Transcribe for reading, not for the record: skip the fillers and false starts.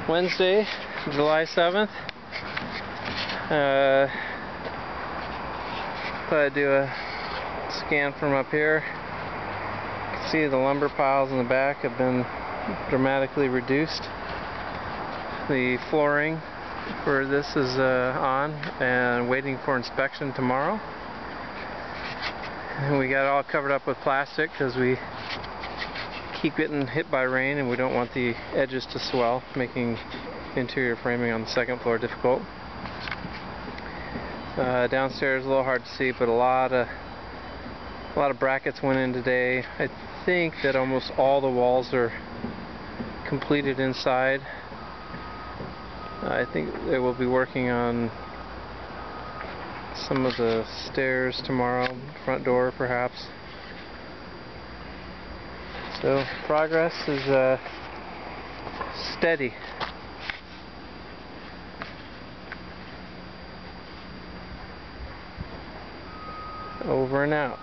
Wednesday, July 7th. Thought I'd do a scan from up here. You can see the lumber piles in the back have been dramatically reduced. The flooring for this is on and waiting for inspection tomorrow. And we got it all covered up with plastic because we keep getting hit by rain and we don't want the edges to swell, making interior framing on the second floor difficult. Downstairs a little hard to see, but a lot of brackets went in today. I think that almost all the walls are completed inside. I think they will be working on some of the stairs tomorrow, front door perhaps. So progress is steady. Over and out.